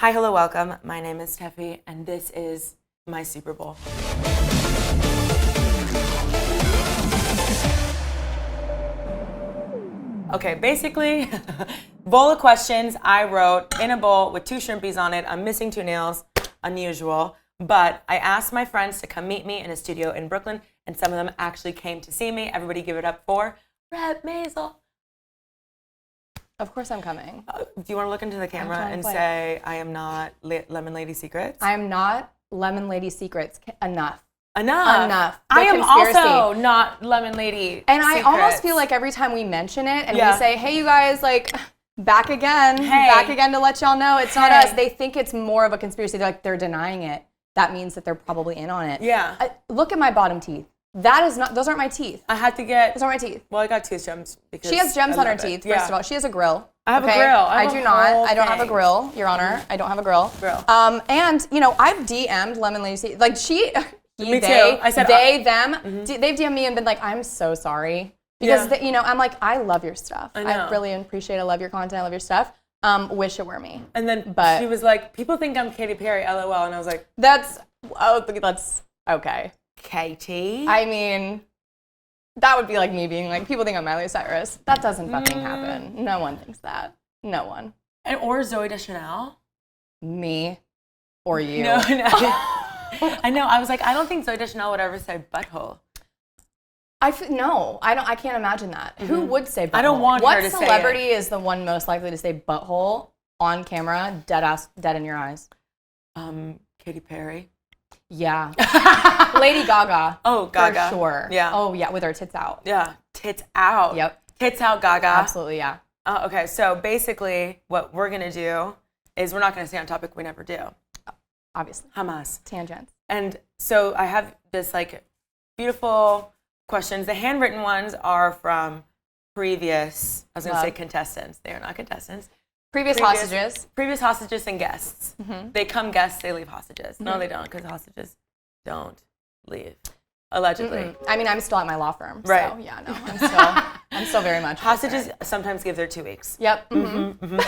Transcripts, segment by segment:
Hi, hello, welcome. My name is Tefi, and this is my Super Bowl. Okay, basically, bowl of questions I wrote in a bowl with 2 shrimpies on it. I'm missing 2 nails, unusual. But I asked my friends to come meet me in a studio in Brooklyn, and some of them actually came to see me. Everybody give it up for Masel. Of course I'm coming. Do you want to look into the camera and say, I am not Lemon Lady Secrets? I am not Lemon Lady Secrets. Enough. I am also not Lemon Lady And Secrets. I almost feel like every time we mention it and we say, hey, you guys, like, back again to let y'all know it's not us. They think it's more of a conspiracy. They're denying it. That means that they're probably in on it. Yeah. Look at my bottom teeth. Those aren't my teeth. I had to get. Those aren't my teeth. Well, I got tooth gems because she has gems on her teeth. First of all, she has a grill. I have a grill. I do not. I don't have a grill, Your Honor. I don't have a grill. And I've DM'd Lemon Lady. Like me too. I said them. They've DM'd me and been like, I'm so sorry because I'm like, I love your stuff. I really appreciate. I love your content. I love your stuff. Wish it were me. And then she was like, people think I'm Katy Perry, LOL, and I was like, that's okay. Katie? I mean, that would be like me being like, people think I'm Miley Cyrus. That doesn't fucking happen. No one thinks that. No one. Or Zooey Deschanel? Me or you. No. I know. I was like, I don't think Zooey Deschanel would ever say butthole. I can't imagine that. Who would say butthole? I don't want her to say it. What celebrity is the one most likely to say butthole on camera, dead in your eyes? Katy Perry. Yeah. Lady Gaga. Oh, Gaga. For sure. Yeah. Oh, yeah, with her tits out. Yeah, tits out. Yep. Tits out, Gaga. Absolutely, yeah. Okay, so basically what we're going to do is we're not going to stay on topic. We never do. Obviously. Hamas. Tangents. And so I have this beautiful questions. The handwritten ones are from previous, I was going to say contestants. They are not contestants. Previous hostages. Previous hostages and guests. Mm-hmm. They come guests, they leave hostages. No, they don't, because hostages don't leave. Allegedly. Mm-hmm. I mean, I'm still at my law firm. Right. So, yeah, no, I'm still very much. Hostages sometimes give their 2 weeks. Yep. Mm-hmm. Mm-hmm.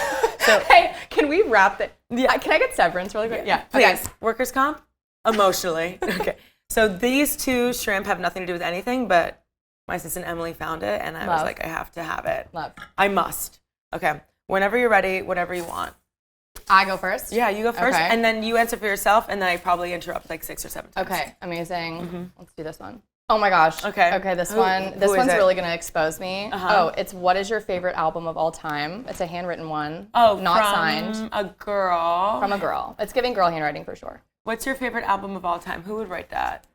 So, hey, can we wrap it? Yeah. Can I get severance really quick? Yeah. Please. Okay. Workers' comp? Emotionally. Okay. So these 2 shrimp have nothing to do with anything, but my assistant Emily found it, and I was like, I have to have it. Love. I must. Okay. Whenever you're ready, whatever you want. I go first? Yeah, you go first, and then you answer for yourself, and then I probably interrupt 6 or 7 times. Okay, amazing. Mm-hmm. Let's do this one. Oh my gosh. Okay. This one's really gonna expose me. Oh, it's what is your favorite album of all time? It's a handwritten one. Oh, not signed. From a girl. From a girl. It's giving girl handwriting for sure. What's your favorite album of all time? Who would write that?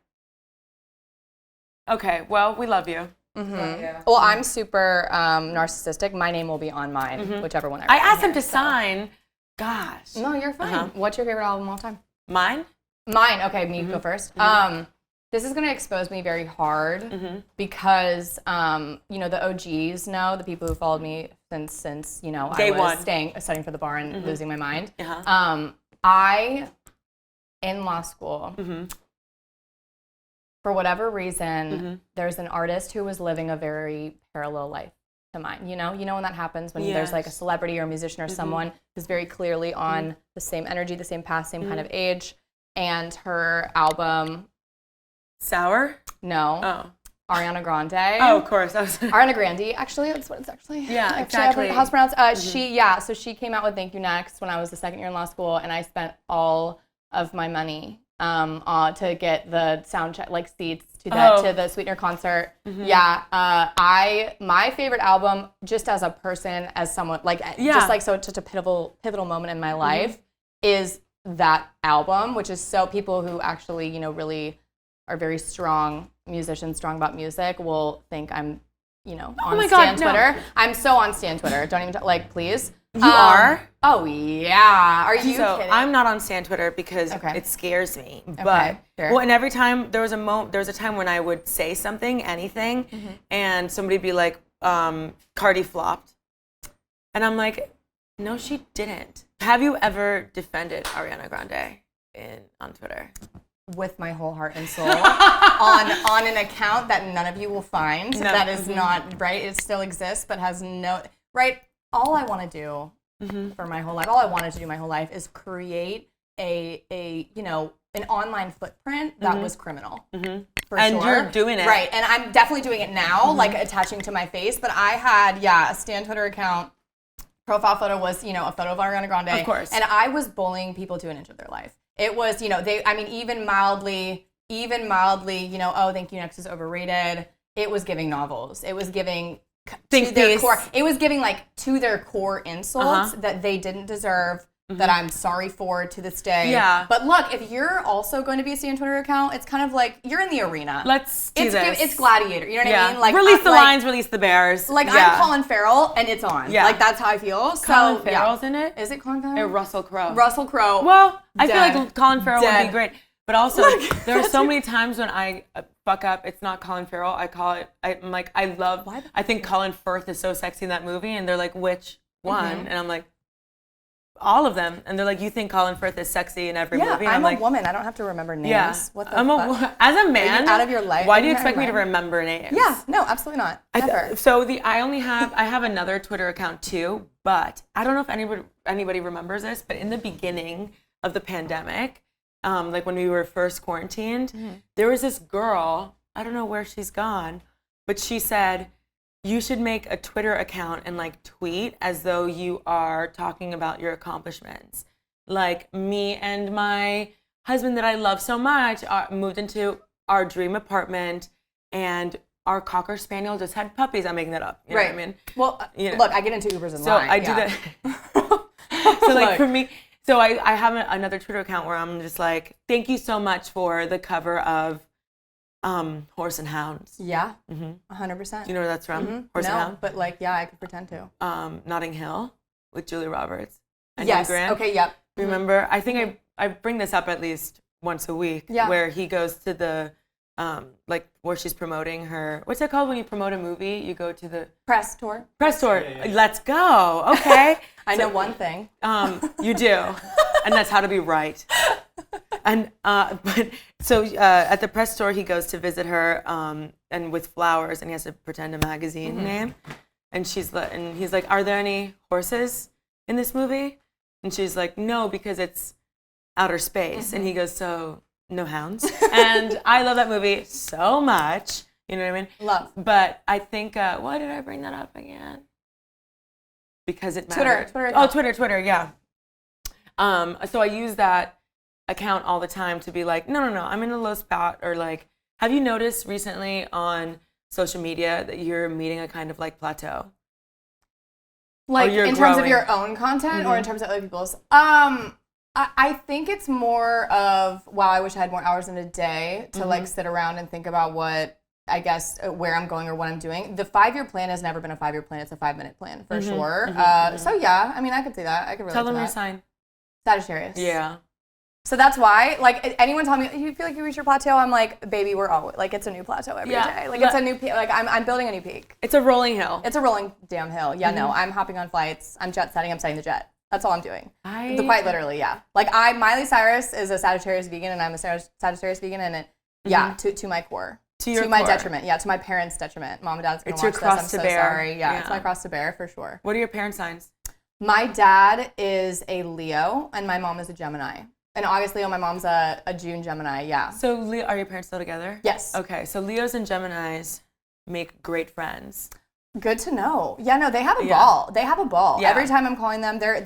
Okay, well, we love you. Mm-hmm. Yeah. Well, I'm super narcissistic. My name will be on mine, whichever one I asked him to sign. Gosh. No, you're fine. What's your favorite album of all time? Mine? Mine. Okay, me go first. Mm-hmm. This is going to expose me very hard because, the OGs know, the people who followed me since Day I was studying for the bar and losing my mind. In law school, for whatever reason, there's an artist who was living a very parallel life to mine. You know when that happens when there's a celebrity or a musician or someone who's very clearly on the same energy, the same past, same kind of age, and her album. Sour? No. Oh. Ariana Grande. Oh, of course. Ariana Grande. Actually, that's what it's actually. Yeah, exactly. How's it pronounced? So she came out with Thank You Next when I was the second year in law school, and I spent all of my money to get the sound check, seats to the Sweetener concert. Mm-hmm. Yeah. My favorite album, just as a person, as someone, such a pivotal moment in my life, is that album, which is so people who actually, really are very strong musicians, strong about music, will think I'm, on Stan Twitter. No. I'm so on Stan Twitter. Don't even, please. You are? Oh, yeah. Are you kidding? I'm not on Stan Twitter because it scares me. But, and every time, there was a time when I would say something, anything, and somebody would be like, Cardi flopped. And I'm like, no, she didn't. Have you ever defended Ariana Grande on Twitter? With my whole heart and soul on an account that none of you will find. No. That is not right. It still exists, but has no right. All I want to do for my whole life. All I wanted to do my whole life is create an online footprint that was criminal. For and sure. You're doing it. Right. And I'm definitely doing it now, like attaching to my face. But I had, a Stan Twitter account. Profile photo was, a photo of Ariana Grande. Of course. And I was bullying people to an inch of their life. It was, even mildly, oh, Thank You Next is overrated. It was giving novels. It was giving to their core. It was giving to their core insults that they didn't deserve. That I'm sorry for to this day. Yeah. But look, if you're also going to be a Stan Twitter account, it's kind of like you're in the arena. Let's do this. It's Gladiator. You know what I mean? Release the lions, release the bears. I'm Colin Farrell, and it's on. Yeah. That's how I feel. Colin Farrell's in it? Is it Colin Farrell? Or Russell Crowe? Russell Crowe. Well, I feel like Colin Farrell would be great. But also, there are so many times when I fuck up. It's not Colin Farrell. I call it, I think Colin Firth is so sexy in that movie. And they're like, which one? And I'm like, all of them. And they're like, you think Colin Firth is sexy in every movie? And I'm a woman. I don't have to remember names. Yeah. What the fuck? As a man, out of your life. Why do you expect me to remember names? Yeah, no, absolutely not. Never. I have another Twitter account too, but I don't know if anybody remembers this, but in the beginning of the pandemic, when we were first quarantined, there was this girl, I don't know where she's gone, but she said, you should make a Twitter account and tweet as though you are talking about your accomplishments. Like, me and my husband that I love so much moved into our dream apartment, and our Cocker Spaniel just had puppies. I'm making that up. You know what I mean? Well, look, I get into Ubers and so I do that. So for me, so I have another Twitter account where I'm just like, thank you so much for the cover of Horse and Hounds. Yeah, 100%. Do you know where that's from? Horse and Hounds? But I could pretend to. Notting Hill with Julia Roberts. And yes. Grant. Okay. Yep. Remember? I think I bring this up at least once a week. Yeah. Where he goes to the where she's promoting her. What's it called when you promote a movie? You go to the press tour. Press tour. Yeah. Let's go. Okay. I know one thing. You do, and that's how to be right. And at the press tour, he goes to visit her, and with flowers, and he has to pretend a magazine name, and he's like, "Are there any horses in this movie?" And she's like, "No, because it's outer space." And he goes, "So no hounds?" And I love that movie so much. You know what I mean? Love. But I think, why did I bring that up again? Because it matters. Twitter. Yeah. So I use that account all the time to be like, no, I'm in a low spot, or have you noticed recently on social media that you're meeting a kind of plateau? In terms of your own content or in terms of other people's? I think it's more of, wow, I wish I had more hours in a day to sit around and think about what, I guess, where I'm going or what I'm doing. The 5-year plan has never been a 5-year plan. It's a 5-minute plan for sure. So yeah, I mean, I could see that. I could relate to that. Tell them your sign. Sagittarius. Yeah. So that's why, anyone telling me, you feel like you reached your plateau, I'm like, baby, we're always, it's a new plateau every day. It's a new peak. I'm building a new peak. It's a rolling hill. It's a rolling damn hill. Yeah, no, I'm hopping on flights. I'm jet setting. I'm setting the jet. That's all I'm doing. Quite literally, yeah. Miley Cyrus is a Sagittarius vegan, and I'm a Sagittarius vegan, and to my core. To my detriment. Yeah, to my parents' detriment. Mom and Dad's going to watch this. I'm so sorry. Yeah, it's my cross to bear for sure. What are your parents' signs? My dad is a Leo, and my mom is a Gemini. And August Leo, my mom's a June Gemini, yeah. So Leo, are your parents still together? Yes. Okay, so Leos and Geminis make great friends. Good to know. Yeah, no, they have a ball. They have a ball. Yeah. Every time I'm calling them, they're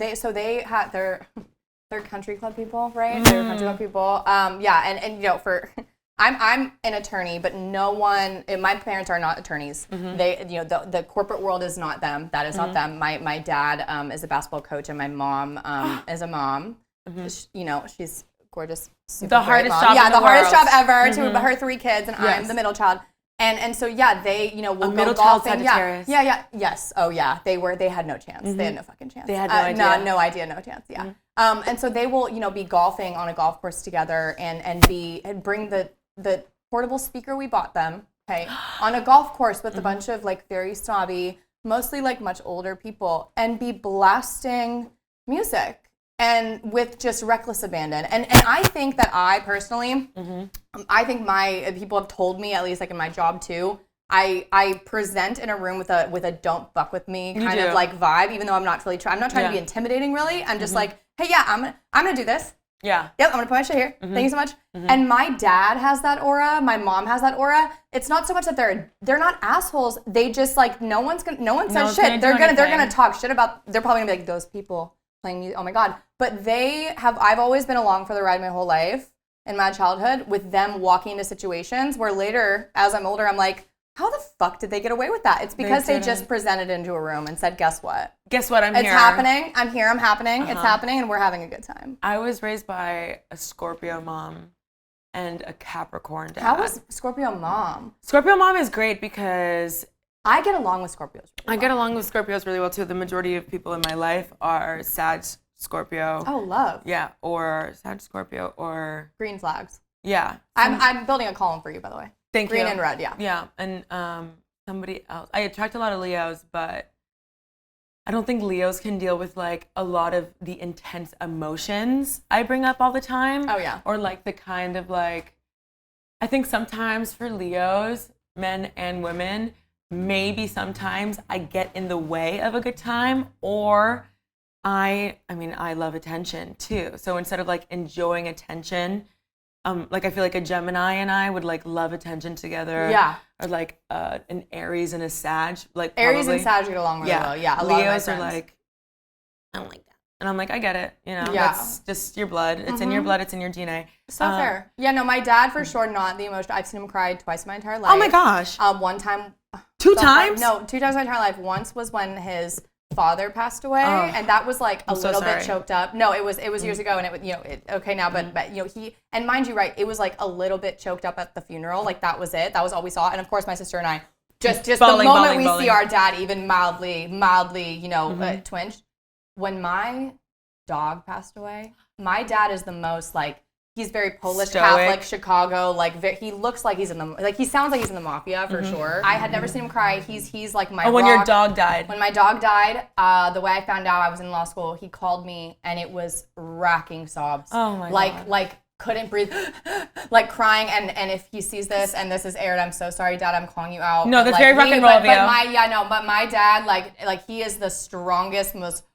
country club people, right? They're country club people. And I'm an attorney, but no one. My parents are not attorneys. They, the corporate world is not them. That is not them. My dad is a basketball coach, and my mom is a mom. She's gorgeous. The hardest job. Yeah, the hardest job ever to her 3 kids, and I'm the middle child. And so they will go middle child golfing. Sagittarius. Yeah. Yes. Oh yeah. They had no chance. They had no fucking chance. They had no idea. No idea. No chance. Yeah. And so they will be golfing on a golf course together and bring the portable speaker we bought them. Okay. On a golf course with a bunch of very snobby, mostly much older people, and be blasting music. And with just reckless abandon. And I think that I personally, I think my people have told me, at least in my job too, I present in a room with a don't fuck with me kind of like vibe, even though I'm not really I'm not trying to be intimidating really. I'm just like, hey, yeah, I'm gonna do this. Yeah. Yep, I'm gonna put my shit here. Thank you so much. And my dad has that aura. My mom has that aura. It's not so much that they're not assholes. They just like no one says shit. They're gonna talk shit about. They're probably gonna be like those people playing music. Oh my god. But I've always been along for the ride my whole life in my childhood with them walking into situations where later, as I'm older, I'm like, how the fuck did they get away with that? It's because they just presented into a room and said, guess what? Guess what? I'm here. It's happening. I'm here. I'm happening. It's happening, and we're having a good time. I was raised by a Scorpio mom and a Capricorn dad. How was Scorpio mom? Scorpio mom is great because I get along with Scorpios really well. I get along with Scorpios really well, too. The majority of people in my life are Sag Scorpio. Oh, love. Yeah, or Sag Scorpio or... Green flags. Yeah. I'm building a column for you, by the way. Thank you. Green and red, yeah. Yeah, and somebody else. I attract a lot of Leos, but I don't think Leos can deal with like a lot of the intense emotions I bring up all the time. Oh, yeah. Or like the kind of like, I think sometimes for Leos, men and women, maybe sometimes I get in the way of a good time, or I love attention too. So instead of like enjoying attention, like I feel like a Gemini and I would like love attention together. Yeah. Or like an Aries and a Sag. Like Aries probably. and Sag get along really well. Yeah. Leos are like, I don't like that. And I'm like, I get it. You know, that's just your blood. It's in your blood. It's in your DNA. So fair. Yeah, no, my dad for sure, not the emotion. I've seen him cry twice in my entire life. Oh my gosh. One time. 2 times? No, 2 times in my entire life. Once was when his father passed away, and that was like a little bit choked up. No, it was years ago, and it was okay now, but he, and mind you, right, it was like a little bit choked up at the funeral. Like that was it. That was all we saw. And of course, my sister and I just bawling, the moment bawling. we see our dad even mildly, twinged. When my dog passed away, my dad is the most like. He's very Polish, Stoic. Catholic, Chicago. Like he looks like he's in the he sounds like he's in the mafia for sure. I had never seen him cry. He's like my. Oh, when rock. your dog died. When my dog died, the way I found out, I was in law school. He called me and it was racking sobs. Oh my god. Like couldn't breathe, like crying. And if he sees this and this is aired, I'm so sorry, Dad. I'm calling you out. No, that's like, very rock and roll of you. But my dad, like he is the strongest, most.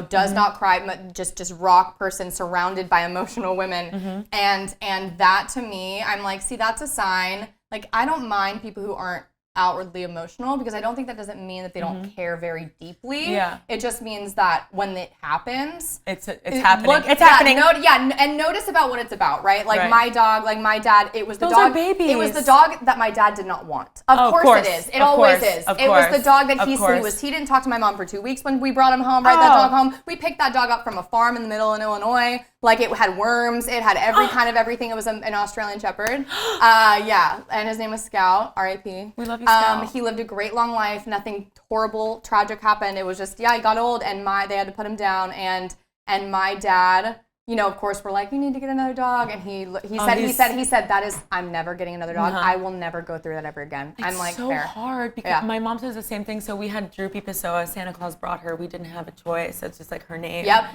Does not cry, but just rock person surrounded by emotional women. And that to me, I'm like, see, that's a sign. Like, I don't mind people who aren't outwardly emotional because I don't think that doesn't mean that they don't care very deeply. Yeah. It just means that when it happens, it's happening. It's happening. And notice about what it's about, right? Like my dog, like my dad, it was the Those dog. are babies. It was the dog that my dad did not want. Of course it is. It always is. It was the dog that he didn't talk to my mom for 2 weeks when we brought him home, right? That dog home. We picked that dog up from a farm in the middle in Illinois. Like it had worms. It had every kind of everything. It was an Australian Shepherd. And his name was Scout, R.I.P. We love you, Scout. He lived a great long life. Nothing horrible, tragic happened. It was just, he got old and they had to put him down. And my dad, of course, we're like, you need to get another dog. And he said, that is, I'm never getting another dog. I will never go through that ever again. I'm like, so fair. hard because my mom says the same thing. So we had Droopy Pessoa. Santa Claus brought her. We didn't have a choice. It's just like her name. Yep.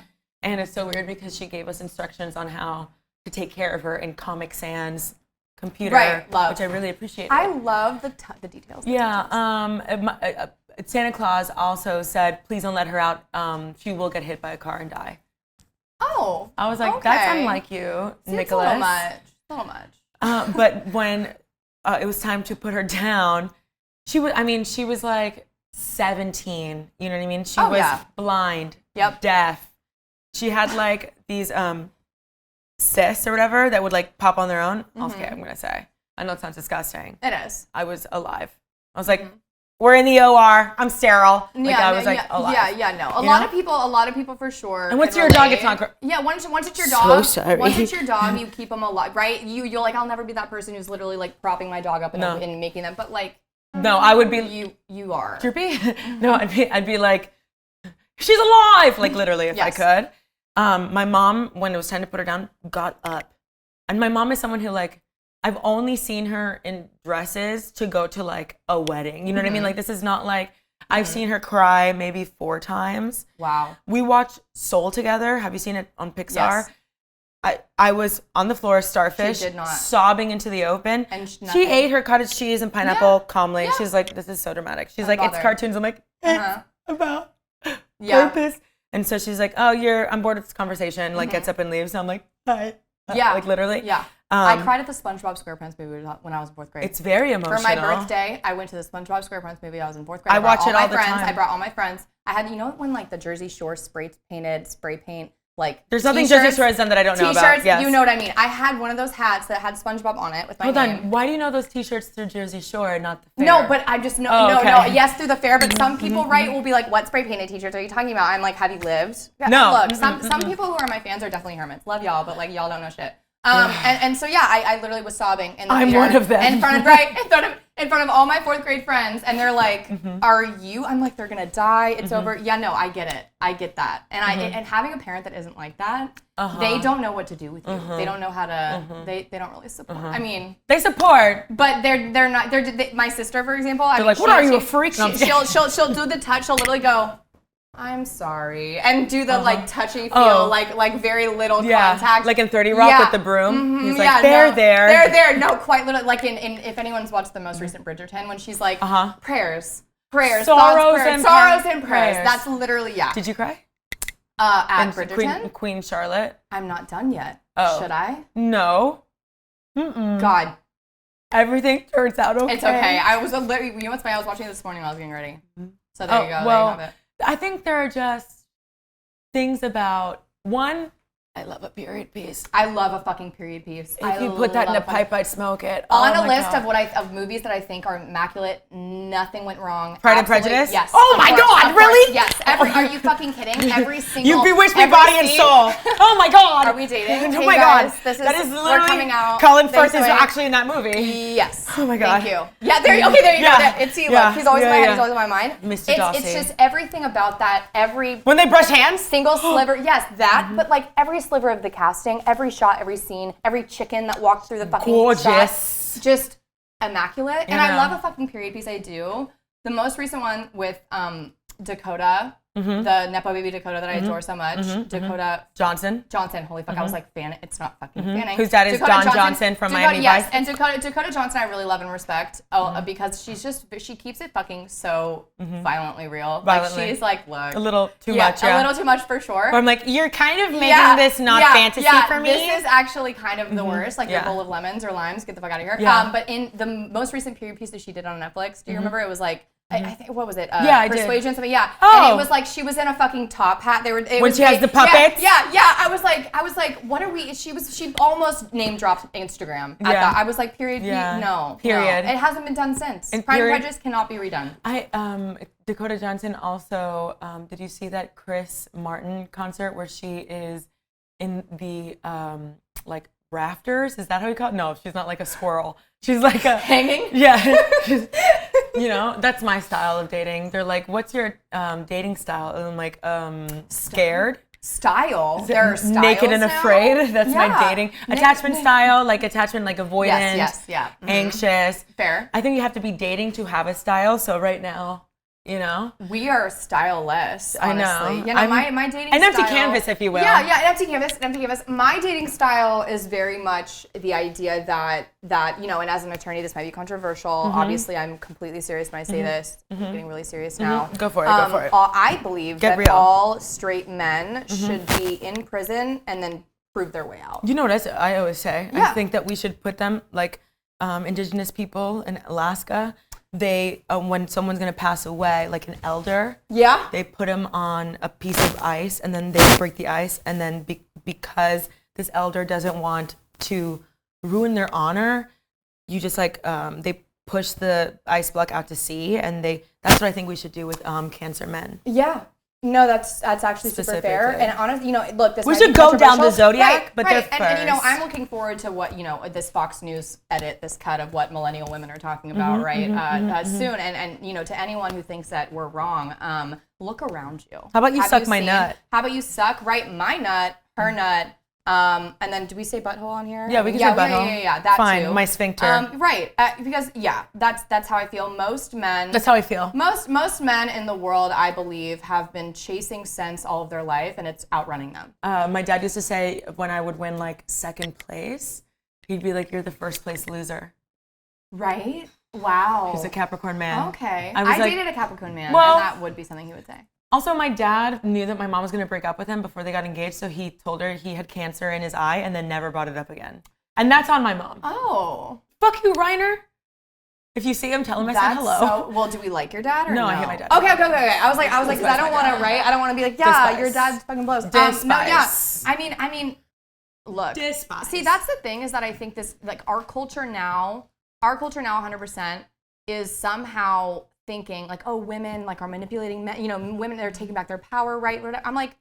And it's so weird because she gave us instructions on how to take care of her in Comic Sans computer, which I really appreciate. I love the details. Yeah. Santa Claus also said, please don't let her out. She will get hit by a car and die. Oh. I was like, okay. that's unlike you, Nicholas. A little much. But when it was time to put her down, she was like 17. You know what I mean? She was blind, deaf. She had like these cysts or whatever that would like pop on their own. Okay, I'm gonna say. I know it sounds disgusting. It is. I was alive. I was like, we're in the OR. I'm sterile. Like I was like alive. No. A lot of people for sure. And once you're a dog, it's not. Yeah, once it's your dog. So sorry. Once it's your dog, you keep them alive, right? You're like, I'll never be that person who's literally like propping my dog up and making them. But like, no, I would be. You are. Droopy? No, I'd be like, she's alive. Like literally, if I could. My mom, when it was time to put her down, got up. And my mom is someone who like, I've only seen her in dresses to go to like a wedding. You know what I mean? Like this is not like, I've seen her cry maybe 4 times. Wow. We watched Soul together. Have you seen it on Pixar? Yes. I was on the floor, starfish, She did not. sobbing into the open. And she ate her cottage cheese and pineapple calmly. Yeah. She's like, this is so dramatic. She's like, it's cartoons. I'm like, it's about purpose. And so she's like, oh, I'm bored of this conversation. Like, gets up and leaves. And I'm like, hi. Yeah. Like, literally. Yeah. I cried at the SpongeBob SquarePants movie when I was in 4th grade. It's very emotional. For my birthday, I went to the SpongeBob SquarePants movie. I was in 4th grade. I watch it all the time. I brought all my friends. I had, when like the Jersey Shore spray paint, like there's nothing Jersey Shore has done that I don't know about. T-shirts, yes. You know what I mean. I had one of those hats that had SpongeBob on it with my name. Hold on, why do you know those T-shirts through Jersey Shore and not the fair? No, but I just know. Yes, through the fair. But some people, will be like, "What spray painted T-shirts are you talking about?" I'm like, "Have you lived?" No. Look, some people who are my fans are definitely hermits. Love y'all, but like y'all don't know shit. And so I literally was sobbing in the theater. I'm one of them. In front of all my 4th grade friends, and they're like, "Are you?" I'm like, "They're gonna die. It's over." Yeah, no, I get it. I get that. And and having a parent that isn't like that, they don't know what to do with you. They don't know how to. They don't really support. I mean, they support, but they're not. My sister, for example, they're like, "What are you, a freak?" She'll do the touch. She'll literally go, I'm sorry, and do the like touchy feel, like very little contact, like in 30 Rock with the broom. He's like, they're there. No, quite literally. Like in if anyone's watched the most recent Bridgerton, when she's like, prayers, sorrows and prayers. That's literally Did you cry? At Bridgerton, Queen Charlotte. I'm not done yet. Oh. Should I? No. God. Everything turns out okay. It's okay. I was literally. You know what's funny? I was watching it this morning while I was getting ready. So there you go. Well, there you have it. I think there are just things about, one, I love a period piece. I love a fucking period piece. If you put that in a pipe, I'd smoke it. On a list of movies that I think are immaculate, nothing went wrong. Pride and Prejudice? Yes. Oh my God, really? Yes. Are you fucking kidding? Every single. You bewitched me body and soul. Oh my God. Are we dating? Oh my God. That is literally. We're coming out. Colin Firth is actually in that movie. Yes. Oh my God. Thank you. Yeah. There you go. It's look. He's always in my head. He's always in my mind. Mr. Darcy. It's just everything about that. When they brush hands. Single sliver. Yes, that. But like every sliver of the casting, every shot, every scene, every chicken that walked through the fucking gorgeous shot, just immaculate. And I love a fucking period piece. I do. The most recent one with Dakota, the Nepo baby Dakota that I adore so much. Dakota Johnson. Holy fuck! I was like, fan. It's not fucking fanning. Whose dad is Dakota Johnson from Miami Vice. And Dakota Johnson, I really love and respect. Because she keeps it fucking so violently real. Like she's like, look, a little too much. A little too much for sure. Or I'm like, you're kind of making this not fantasy for me. This is actually kind of the worst. Like your bowl of lemons or limes. Get the fuck out of here. But in the most recent period piece that she did on Netflix, do you remember? It was like. I think, what was it? Persuasion, something. Yeah. Oh. And it was like she was in a fucking top hat. When she has the puppets. Yeah. I was like, what are we? She almost name dropped Instagram. I was like, period. No. Period. No. It hasn't been done since. Pride and Prejudice cannot be redone. Dakota Johnson also. Did you see that Chris Martin concert where she is in the like rafters? Is that how you call it? No, she's not like a squirrel. She's like a hanging. Yeah. That's my style of dating. They're like, "What's your dating style?" And I'm like, scared. Style. There are styles naked and now? afraid. That's my dating attachment style. Like attachment, like avoidant. Yes. Anxious. Fair. I think you have to be dating to have a style. So right now. We are styleless, honestly. I know. My dating an style... empty canvas, if you will. Yeah, an empty canvas. My dating style is very much the idea that and as an attorney, this might be controversial. Obviously, I'm completely serious when I say this. I'm getting really serious now. Go for it, go for it. I believe that all straight men should be in prison and then prove their way out. You know what I always say? I think that we should put them, like indigenous people in Alaska, they when someone's gonna pass away, like an elder, they put him on a piece of ice and then they break the ice, and then because this elder doesn't want to ruin their honor, you just like they push the ice block out to sea, and that's what I think we should do with cancer men. Yeah. No, that's actually super fair. And honestly, look, this we should go down the zodiac, but they're first. And I'm looking forward to what this Fox News edit, this cut of what millennial women are talking about, soon. And to anyone who thinks that we're wrong, look around you. How about you suck my nut? How about you suck my nut, her nut, And then, do we say butthole on here? Yeah, we can say butthole. Yeah, that fine. too. My sphincter. Right, because that's how I feel. Most men. That's how I feel. Most men in the world, I believe, have been chasing sense all of their life, and it's outrunning them. My dad used to say when I would win like second place, he'd be like, "You're the first place loser." Right. Wow. He's a Capricorn man. Okay. I dated a Capricorn man, and that would be something he would say. Also, my dad knew that my mom was going to break up with him before they got engaged, so he told her he had cancer in his eye and then never brought it up again. And that's on my mom. Oh. Fuck you, Reiner. If you see him, tell him I said hello. Well, do we like your dad or no? No, I hate my dad. Okay. I was like, because I don't want to, right? I don't want to be like, yeah, your dad fucking blows. Despise. No, yeah. I mean, look. Despise. See, that's the thing is that I think this, like, our culture now 100% is somehow thinking like, oh, women like are manipulating men, women that are taking back their power, right? I'm like,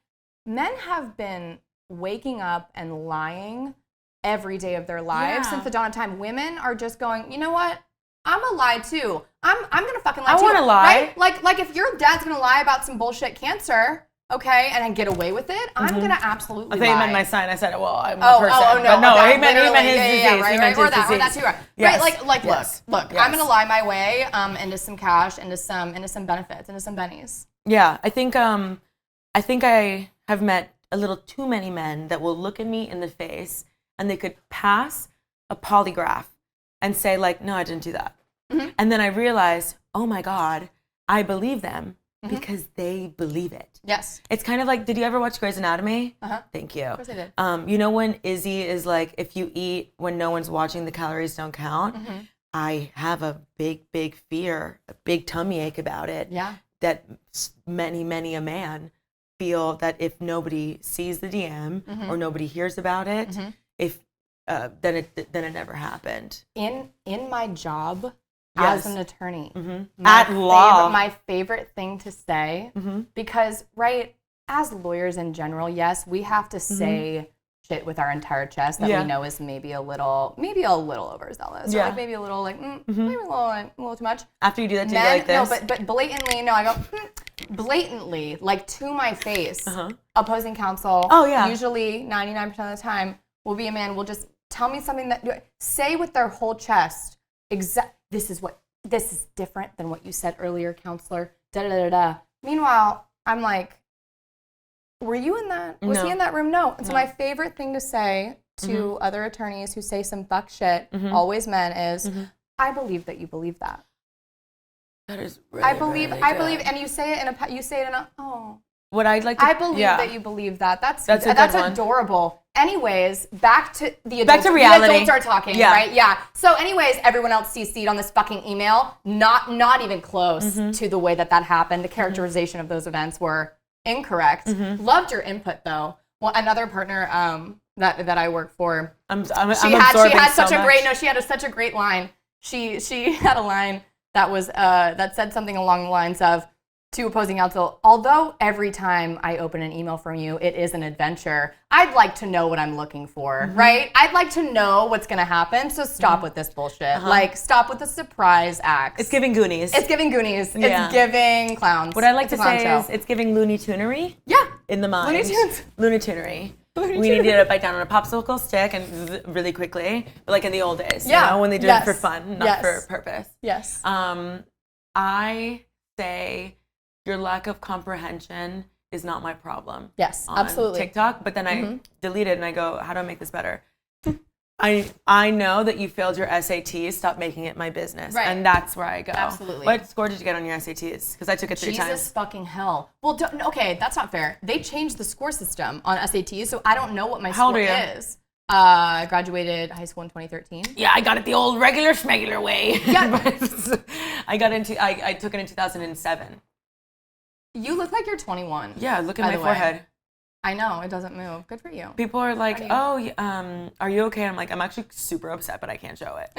men have been waking up and lying every day of their lives since the dawn of time. Women are just going, you know what? I'm gonna lie too. I'm gonna fucking lie too. I wanna lie. Right? Like if your dad's gonna lie about some bullshit cancer, okay, and I get away with it, I'm gonna absolutely lie. I think he meant my sign. I said, well, I'm a person. Oh, no. But no, he meant his disease. Right, he meant or his disease. Or that too, right. Yes. Right, like yes. look, yes. I'm gonna lie my way into some cash, into some benefits, into some bennies. Yeah, I think I have met a little too many men that will look at me in the face and they could pass a polygraph and say like, no, I didn't do that. Mm-hmm. And then I realize, oh my God, I believe them because they believe it. Yes. It's kind of like, did you ever watch Grey's Anatomy? Uh-huh. Thank you. Of course I did. You know when Izzy is like, if you eat when no one's watching, the calories don't count? Mm-hmm. I have a big fear, a big tummy ache about it. Yeah. That many a man feel that if nobody sees the DM or nobody hears about it, if then it never happened. In my job as an attorney, at law, my favorite thing to say, because right, as lawyers in general, yes, we have to say shit with our entire chest that we know is maybe a little overzealous, or like maybe a little like maybe a little too much. After you do that, do you go like this? No, but blatantly, no, I go blatantly, like to my face. Opposing counsel, usually 99% of the time will be a man, will just tell me something that say with their whole chest, this is different than what you said earlier, counselor. Da da da da. Meanwhile, I'm like, were you in that? Was he in that room? No. And so my favorite thing to say to other attorneys who say some fuck shit, always men, is, I believe that you believe that. That is really, I believe, good. And you say it in a, What I'd like to, I believe that you believe that. That's one. adorable. Anyways, back to the adults. Back to reality. The adults are talking, right? Yeah. So anyways, everyone else CC'd on this fucking email. Not even close to the way that happened. The characterization of those events were incorrect. Loved your input though. Well, another partner that I work for, she had such a great line. She had a line that was that said something along the lines of, to opposing counsel, although every time I open an email from you, it is an adventure, I'd like to know what I'm looking for, right? I'd like to know what's going to happen, so stop with this bullshit. Like, stop with the surprise acts. It's giving Goonies. It's giving Goonies. Yeah. It's giving clowns. What I like to say is it's giving Looney Tunery. Yeah. In the mind. Looney Tunes. Looney Tunery. We needed to bite down on a popsicle stick and really quickly, but like in the old days, you know, when they did it for fun, not for purpose. Yes. I say your lack of comprehension is not my problem. Yes, on absolutely. TikTok, but then I delete it and I go, how do I make this better? I know that you failed your SATs. Stop making it my business. Right. And that's where I go. Absolutely. What score did you get on your SATs? Because I took it 3 times. Jesus fucking hell. Well, okay, that's not fair. They changed the score system on SATs, so I don't know what my score is. I graduated high school in 2013. Yeah, I got it the old regular schmegular way. Yeah. I took it in 2007. You look like you're 21. Yeah, look at my forehead. I know, it doesn't move. Good for you. People are like, are you okay? I'm like, I'm actually super upset, but I can't show it.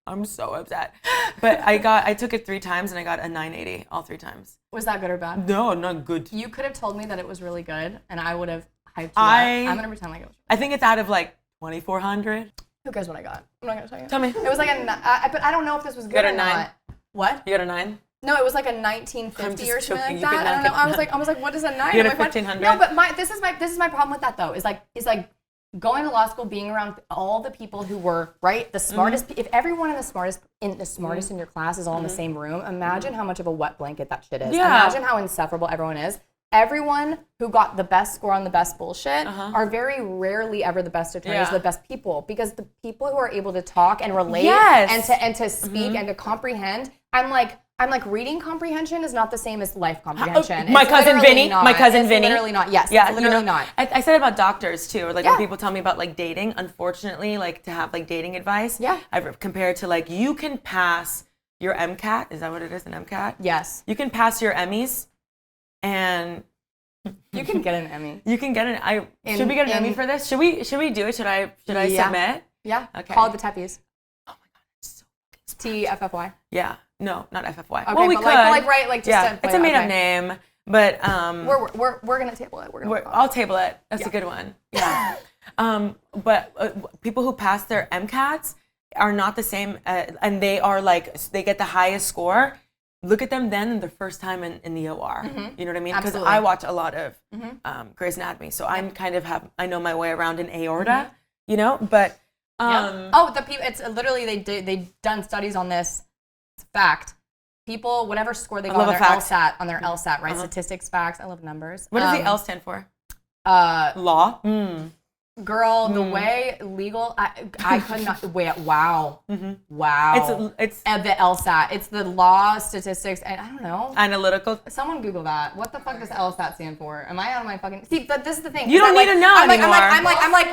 I'm so upset. But I took it 3 times and I got a 980 all 3 times. Was that good or bad? No, not good. You could have told me that it was really good and I would have hyped you up. I'm going to pretend like it was really good. I think it's out of like 2,400. Who cares what I got? I'm not going to tell you. Tell me. It was like but I don't know if this was good or not. What? You got a 9? No, it was like a 1950 or something like that. I don't know. I was like, what is a 9? You got a 1,500? No, but this is my problem with that though. Is like going to law school, being around all the people who were, right, the smartest, if everyone in the smartest in your class is all in the same room, imagine how much of a wet blanket that shit is. Yeah. Imagine how insufferable everyone is. Everyone who got the best score on the best bullshit are very rarely ever the best attorneys, the best people, because the people who are able to talk and relate and to speak and to comprehend, I'm like reading comprehension is not the same as life comprehension. My cousin Vinny. Literally not. Yes. Yeah. Literally not. I said about doctors too, or like when people tell me about like dating. Unfortunately, like to have like dating advice. Yeah. I've compared to like you can pass your MCAT. Is that what it is? An MCAT? Yes. You can pass your Emmys, and you can get an Emmy. You can get an. Should we get an Emmy for this? Should we do it? Should I submit? Yeah. Okay. Call it the Tefis. Oh my god, it's so TFFY. Yeah. No, not FFY. Okay, well, we but could. Like just it's a made-up name, but we're gonna table it. I'll table it. That's a good one. Yeah. But people who pass their MCATs are not the same, and they are like they get the highest score. Look at them then the first time in the OR. You know what I mean? Because I watch a lot of Grey's Anatomy, so I'm kind of I know my way around an aorta. You know, but the people. It's literally they done studies on this. It's a fact. People, whatever score they got on their LSAT, right? Statistics, facts. I love numbers. What does the L stand for? Law. Girl, the way legal, I could not. Wait, wow. Wow. It's the LSAT. It's the law, statistics, and I don't know. Analytical. Someone Google that. What the fuck does LSAT stand for? Am I out of my fucking? See, but this is the thing. You don't need to know anymore. I'm like.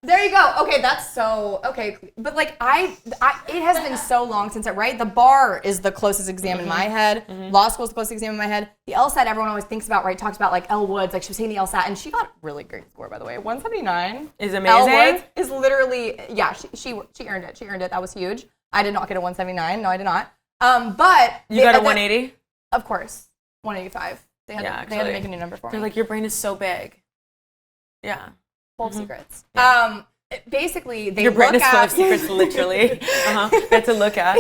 There you go. Okay, that's so okay. But like it has been so long since right? The bar is the closest exam in my head. Law school is the closest exam in my head. The LSAT everyone always thinks about, right? Talks about like Elle Woods, like she was taking the LSAT and she got a really great score, by the way. 179 is amazing. Elle Woods is literally she earned it. She earned it. That was huge. I did not get a 179. No, I did not. But you got a 180. Of course, 185. They had to make a new number for me. They're like, your brain is so big. Yeah. 12 secrets. Yeah. Basically, they your look brain is full at of secrets, literally. That's to look at.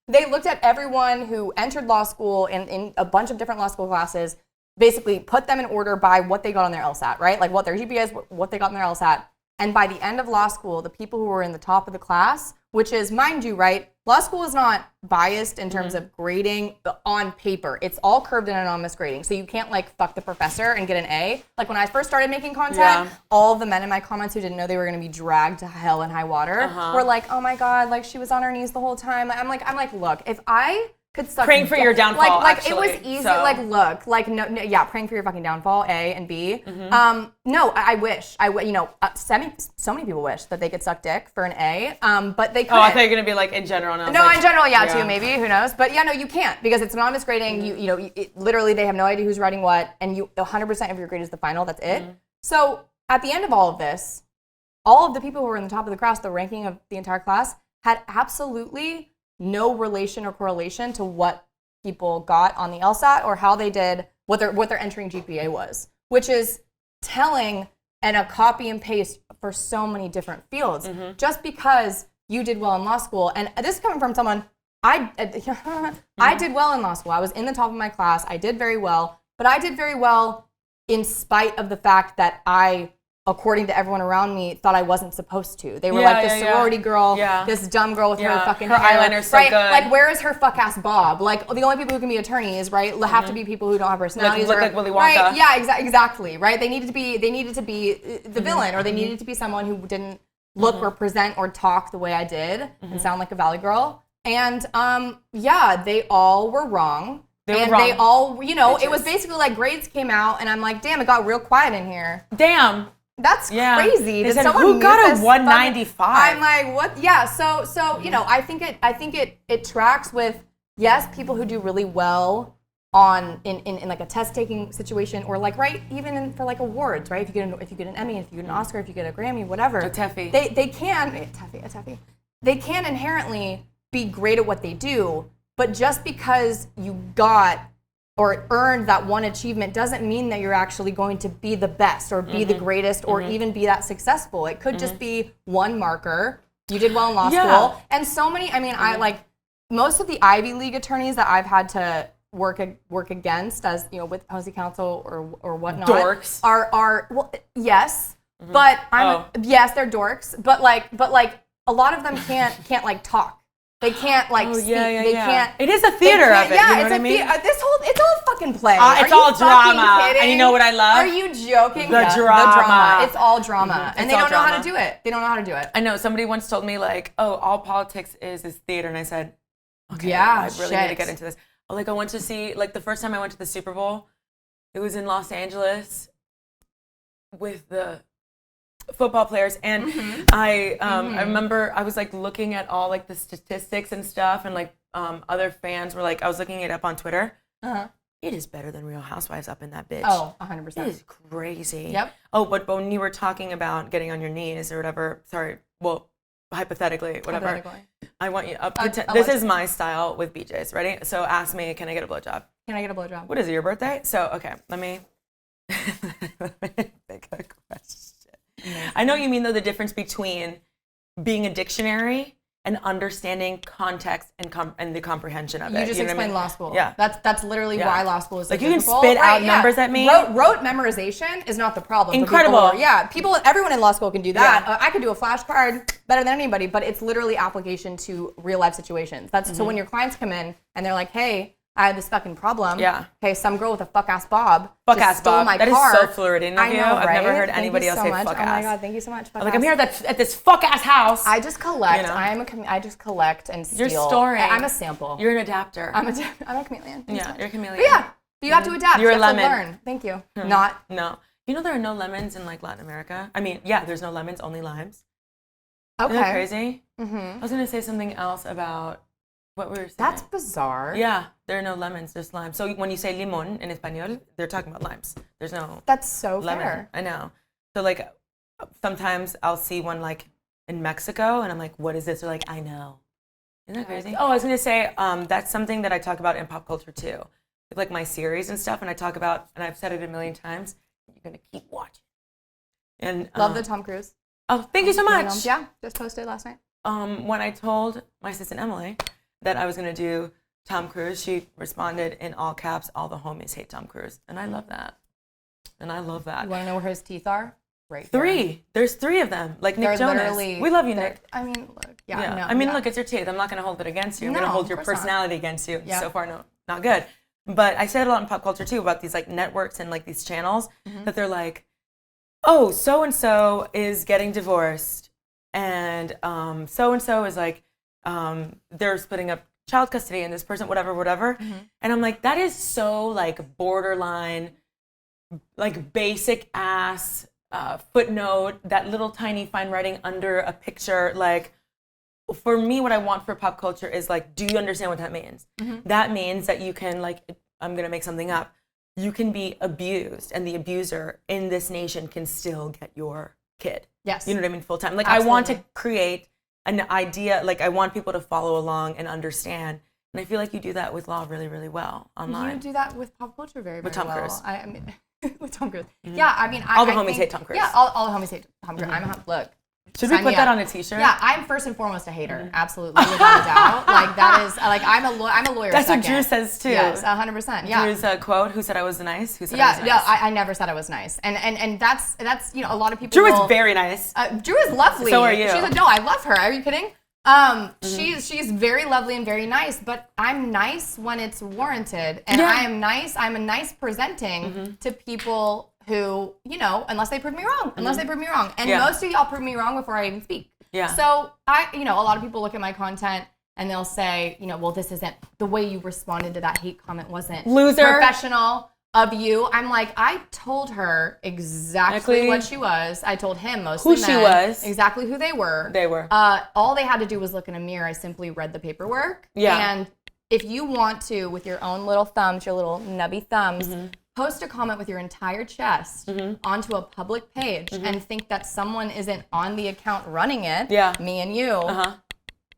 They looked at everyone who entered law school in a bunch of different law school classes. Basically, put them in order by what they got on their LSAT, right? Like what their GPA is, what they got on their LSAT. And by the end of law school, the people who were in the top of the class, which is, mind you, right? Law school is not biased in terms of grading on paper. It's all curved and anonymous grading. So you can't like fuck the professor and get an A. Like when I first started making content, all of the men in my comments who didn't know they were going to be dragged to hell and high water were like, oh my God, like she was on her knees the whole time. I'm like, look, if I could suck praying for your downfall. Like actually, it was easy. So. Like look, like no, praying for your fucking downfall. A and B. No, I wish. So many people wish that they could suck dick for an A. But they couldn't. Oh, I thought you were gonna be like in general. No, like, in general, too, maybe. Who knows? But yeah, no, you can't because it's anonymous grading. Literally, they have no idea who's writing what, and 100% of your grade is the final. That's it. So at the end of all of this, all of the people who were in the top of the class, the ranking of the entire class, had absolutely no relation or correlation to what people got on the LSAT or how they did what their entering GPA was, which is telling and a copy and paste for so many different fields. Just because you did well in law school, and this is coming from someone, I did well in law school. I was in the top of my class. I did very well, but I did very well in spite of the fact that I, according to everyone around me, thought I wasn't supposed to. They were like this sorority girl, this dumb girl with her fucking hair. Eyeliner's so good. Like, where is her fuck ass bob? Like, the only people who can be attorneys, right, have to be people who don't have personalities. Look like Willy Wonka. Right? Yeah, exactly. Right? They needed to be the villain, or they needed to be someone who didn't look or present or talk the way I did and sound like a Valley girl. And they all were wrong. They all, it was basically like grades came out, and I'm like, damn, it got real quiet in here. Damn. That's crazy. They said, who got a 195? I'm like, what? Yeah. So I think it tracks with, yes, people who do really well in like a test taking situation, or like even for like awards, right? If you get an Emmy, if you get an Oscar, if you get a Grammy, whatever. A Tefi. They can inherently be great at what they do, but just because you got or earned that one achievement doesn't mean that you're actually going to be the best or be the greatest or even be that successful. It could just be one marker. You did well in law school. And so many, I like most of the Ivy League attorneys that I've had to work against, as you know, with policy council or whatnot, dorks are well, yes, but yes, they're dorks, but like a lot of them can't like talk. They can't like speak. They can't. It is a theater of it. Yeah, you know it's what I mean? it's all fucking play. It's all drama. Kidding? And you know what I love? Are you joking? The drama. It's all drama, and they don't know how to do it. They don't know how to do it. I know. Somebody once told me like, "Oh, all politics is theater," and I said, "Okay, yeah, I really need to get into this." Like I went to see like the first time I went to the Superbowl, it was in Los Angeles with the football players, and I remember I was like looking at all like the statistics and stuff, and like other fans were like, I was looking it up on Twitter. It is better than Real Housewives up in that bitch. Oh, 100%. It is crazy. Yep. Oh, but when you were talking about getting on your knees or whatever, sorry, well, hypothetically, whatever. I want you up. This is my style with BJ's. Ready? So ask me, can I get a blowjob? Can I get a blowjob? What is it, your birthday? So, okay, let me make a question. I know you mean, though, the difference between being a dictionary and understanding context and the comprehension of it. You just explained law school. Yeah. That's literally why law school is so like you can difficult. spit out numbers at me. Rote memorization is not the problem. Incredible. Everyone in law school can do that. Yeah. I could do a flashcard better than anybody, but it's literally application to real life situations. So when your clients come in and they're like, hey, I have this fucking problem. Yeah. Okay, some girl with a fuck-ass bob stole my car. That is so Floridian of you. Know, right? I've never heard anybody else say fuck-ass. Oh my God, thank you so much. Like, I'm here at this fuck-ass house. I just collect. You know? I just collect and steal. You're storing. I'm a sample. You're an adapter. I'm a chameleon. Yeah, you're a chameleon. But yeah, you have to adapt. You're a lemon. To learn. Thank you. No. You know there are no lemons in like Latin America? I mean, yeah, there's no lemons, only limes. Okay. Isn't that crazy? I was going to say something else about what we were saying. That's bizarre. Yeah, there are no lemons, there's limes. So when you say limón in español, they're talking about limes. There's no That's so lemon. Fair. I know. So like sometimes I'll see one like in Mexico and I'm like, what is this? They're like, I know. Isn't that crazy? Oh, I was going to say that's something that I talk about in pop culture too. Like my series and stuff, and I talk about, and I've said it a million times, you're going to keep watching. And love the Tom Cruise. Oh, thank you so much. Yeah, just posted last night. When I told my assistant Emily that I was going to do Tom Cruise, she responded in all caps, all the homies hate Tom Cruise. And I love that. You want to know where his teeth are? Right. Three. There's three of them. Like Nick Jonas. We love you, Nick. I mean, look. Yeah. No, I mean, look, it's your teeth. I'm not going to hold it against you. I'm going to hold your personality against you. Yeah. So far, no, not good. But I said a lot in pop culture, too, about these like networks and like these channels that they're like, oh, so-and-so is getting divorced. And so-and-so is like, they're splitting up child custody and this person, whatever. And I'm like, that is so like borderline, like basic ass footnote, that little tiny fine writing under a picture. Like for me, what I want for pop culture is like, do you understand what that means? That means that you can like, I'm going to make something up. You can be abused and the abuser in this nation can still get your kid. Yes. You know what I mean? Full time. Like Absolutely. I want to create an idea, like I want people to follow along and understand. And I feel like you do that with law really, really well online. You do that with pop culture very, very with Tom well. Cruise. I mean, with Tom Cruise. Yeah, I mean, all the homies hate Tom Cruise. Yeah, all the homies hate Tom Cruise. Look. Should we put that on a t-shirt? Yeah, I'm first and foremost a hater. Absolutely, without a doubt. Like that is like I'm a lawyer. That's second. what Drew says too. Yes, 100%. Yeah. Drew's quote: "Who said I was nice? Who said I I was nice?" Yeah, I never said I was nice, and that's you know a lot of people. Drew is very nice. Drew is lovely. So are you? No, I love her. Are you kidding? She's very lovely and very nice, but I'm nice when it's warranted, and I'm a nice presenting to people who, you know, unless they prove me wrong, and most of y'all prove me wrong before I even speak. Yeah. So a lot of people look at my content and they'll say, you know, well, this isn't the way you responded to that hate comment wasn't professional of you. I'm like, I told her exactly what she was. I told him mostly who she was, exactly who they were. All they had to do was look in a mirror. I simply read the paperwork. Yeah. And if you want to, with your own little thumbs, your little nubby thumbs, post a comment with your entire chest onto a public page and think that someone isn't on the account running it, me and you,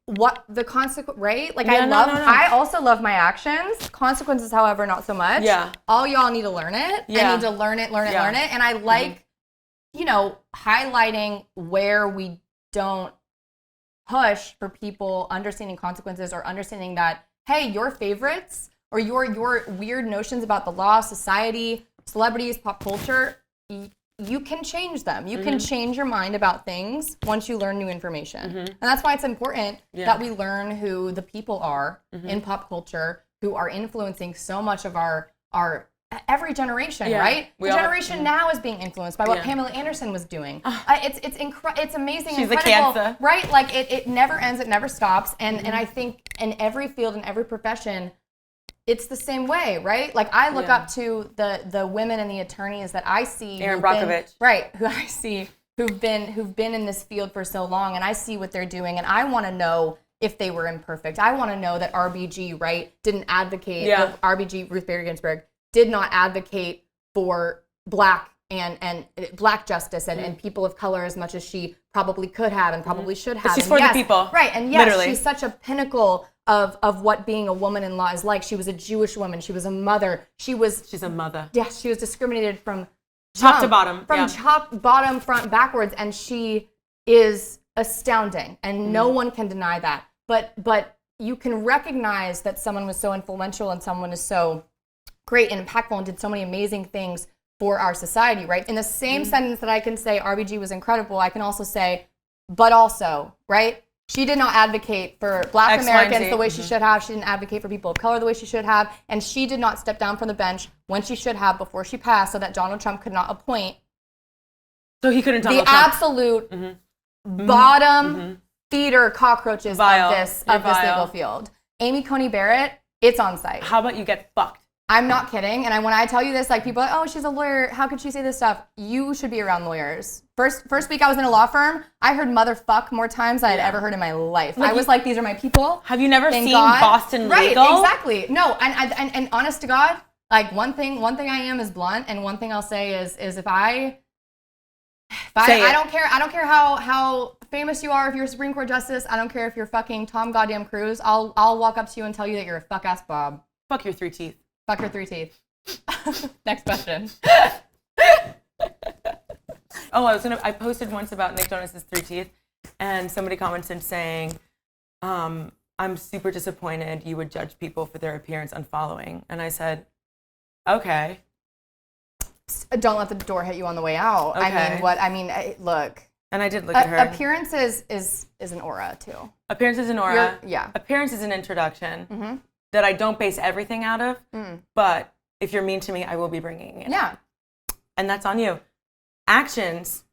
what the consequence, right? Like I also love my actions. Consequences, however, not so much. Yeah. All y'all need to learn it. I need to learn it. And I like, you know, highlighting where we don't push for people understanding consequences or understanding that, hey, your favorites or your weird notions about the law, society, celebrities, pop culture, you can change them. You can change your mind about things once you learn new information. And that's why it's important that we learn who the people are in pop culture who are influencing so much of our every generation, right? The generation now is being influenced by what Pamela Anderson was doing. It's amazing, She's incredible, a cancer. right? Like it never ends, it never stops. And I think in every field, in every profession, it's the same way, right? Like I look up to the women and the attorneys that I see, Aaron Brockovich, who I see who've been in this field for so long, and I see what they're doing, and I want to know if they were imperfect. I want to know that RBG, right, didn't advocate. RBG, Ruth Bader Ginsburg, did not advocate for black and black justice and people of color as much as she probably could have and probably should have. But she's for the people, right? And yes, she's such a pinnacle of what being a woman in law is like. She was a Jewish woman. She was a mother. She's a mother. Yes, she was discriminated from top to bottom. Top, bottom, front, backwards, and she is astounding, and no one can deny that. But you can recognize that someone was so influential and someone is so great and impactful and did so many amazing things for our society, right? In the same sentence that I can say RBG was incredible, I can also say, but also, right? She did not advocate for black X, Americans Y, and Z. the way she should have. She didn't advocate for people of color the way she should have. And she did not step down from the bench when she should have before she passed so that Donald Trump could not appoint so he couldn't the absolute bottom feeder cockroaches of this legal field. Amy Coney Barrett, it's on site. How about you get fucked? I'm not kidding. And when I tell you this, like people are like, oh, she's a lawyer. How could she say this stuff? You should be around lawyers. First week I was in a law firm, I heard motherfuck more times than I'd ever heard in my life. Like I was like, these are my people. Have you never seen Boston Legal? Right, exactly. No, and honest to God, like one thing I am is blunt, and one thing I'll say is if I don't care how famous you are, if you're a Supreme Court justice, I don't care if you're fucking Tom goddamn Cruise, I'll walk up to you and tell you that you're a fuck ass Bob. Fuck your 3 teeth. Fuck your 3 teeth. Next question. I posted once about Nick Jonas's 3 teeth, and somebody commented saying, I'm super disappointed you would judge people for their appearance unfollowing. And I said, okay. Don't let the door hit you on the way out. Okay. Look. And I did look at her. Appearance is an aura, too. Appearance is an aura. Yeah. Appearance is an introduction that I don't base everything out of. But if you're mean to me, I will be bringing it. Yeah. And that's on you. Actions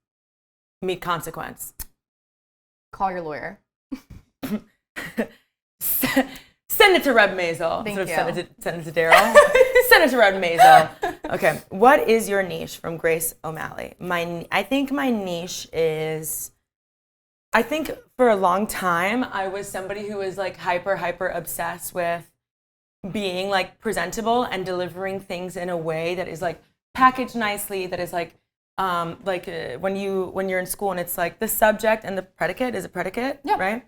meet consequence. Call your lawyer. Send it to Reb Masel. Thank you. Send it to Daryl. Send it to Reb Masel. Okay. What is your niche from Grace O'Malley? I think my niche is, I think for a long time, I was somebody who was like hyper obsessed with being like presentable and delivering things in a way that is like packaged nicely, that is like when you're in school and it's like the subject and the predicate is a predicate, right?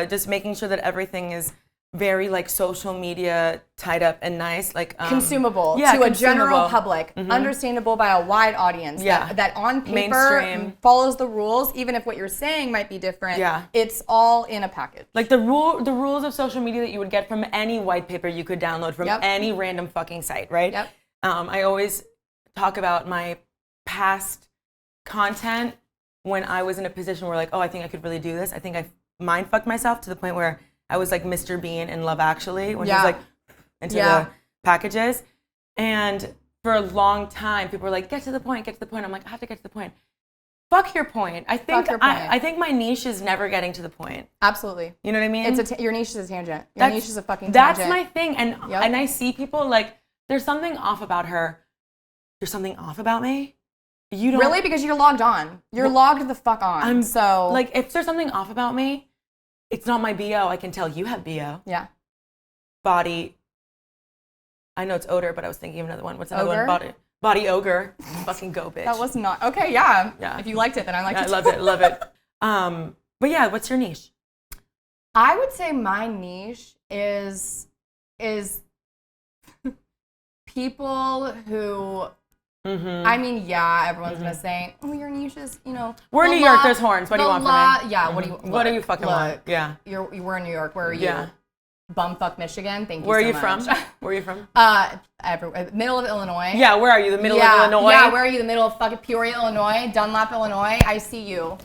Just making sure that everything is very like social media tied up and nice, like consumable to a general public, understandable by a wide audience. That on paper mainstream follows the rules, even if what you're saying might be different. It's all in a package. Like the rules of social media that you would get from any white paper you could download from any random fucking site, right? I always talk about my past content when I was in a position where like, oh, I think I could really do this. I think I mind fucked myself to the point where I was like Mr. Bean in Love Actually when he was like into the packages. And for a long time, people were like, get to the point. I'm like, I have to get to the point. Fuck your point. I think my niche is never getting to the point. Absolutely. You know what I mean? Your niche is a tangent. Niche is a fucking tangent. That's my thing. And I see people like, there's something off about her. There's something off about me. You don't really, because you're logged on. You're logged the fuck on. So like, if there's something off about me, it's not my BO. I can tell you have BO. Yeah. Body. I know it's odor, but I was thinking of another one. What's another one? Body ogre. Fucking go, bitch. That was not okay. Yeah. If you liked it, then I liked it. I love it. But yeah, what's your niche? I would say my niche is people who. I mean, everyone's gonna say, "Oh, your niche is, We're in New York. There's horns. What do you want from me? Yeah. What do you? What do you fucking want? Yeah. We're in New York. Where are you? Yeah. bumfuck Michigan. Thank you Where so are you much. from? Where are you from? Middle of Illinois. Yeah, where are you? The middle of Illinois? Yeah, where are you? The middle of fucking Peoria, Illinois, Dunlap, Illinois. I see you.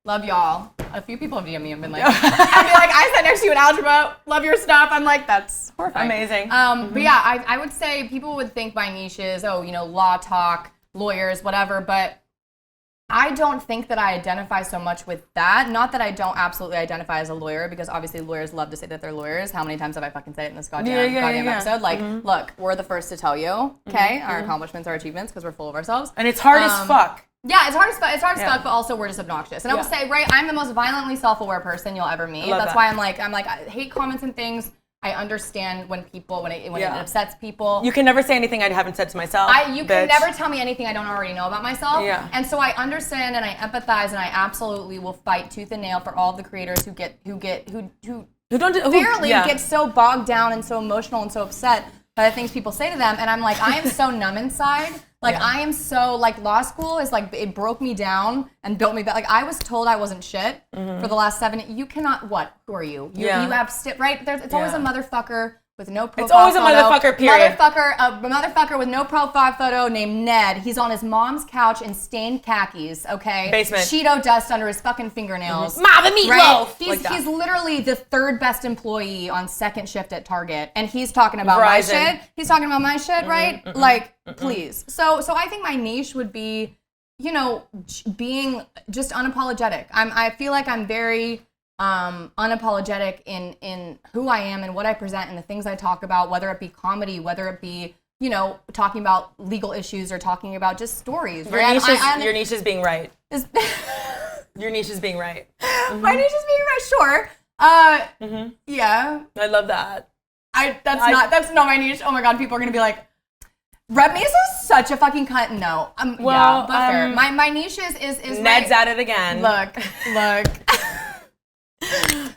Love y'all. A few people have DM'd me and been like, I sat next to you in algebra. Love your stuff. I'm like, that's horrifying. Amazing. But yeah, I would say people would think my niche is, law talk, lawyers, whatever. But I don't think that I identify so much with that. Not that I don't absolutely identify as a lawyer, because obviously lawyers love to say that they're lawyers. How many times have I fucking said it in this goddamn episode? Like, look, we're the first to tell you, okay, our accomplishments, our achievements, because we're full of ourselves. And it's hard as fuck. Yeah, it's hard as fuck, but also we're just obnoxious. And I will say, right, I'm the most violently self-aware person you'll ever meet. That's why I'm like, I hate comments and things. I understand when it upsets people. You can never say anything I haven't said to myself. You can never tell me anything I don't already know about myself. Yeah. And so I understand and I empathize and I absolutely will fight tooth and nail for all of the creators who get so bogged down and so emotional and so upset by the things people say to them. And I'm like, I am so numb inside. Like, I am so, law school is, it broke me down and built me back. Like, I was told I wasn't shit for the last 7 you cannot, who are you? You have, right? It's always a motherfucker with no profile photo. It's always a motherfucker, period. A motherfucker with no profile photo named Ned. He's on his mom's couch in stained khakis, okay? Basement. Cheeto dust under his fucking fingernails. Mama meatloaf! Right? He's literally the third best employee on second shift at Target, and he's talking about my shit. He's talking about my shit, right? Please. So I think my niche would be, being just unapologetic. I feel like I'm very unapologetic in who I am and what I present and the things I talk about, whether it be comedy, whether it be, talking about legal issues or talking about just stories. Your niche is being right. Your niche is being right. My niche is being right, sure. Yeah. I love that. That's not my niche. Oh my God, people are gonna be like, Rep Mesa is such a fucking cunt. No. Fair. My niche is Ned's at it again. Look.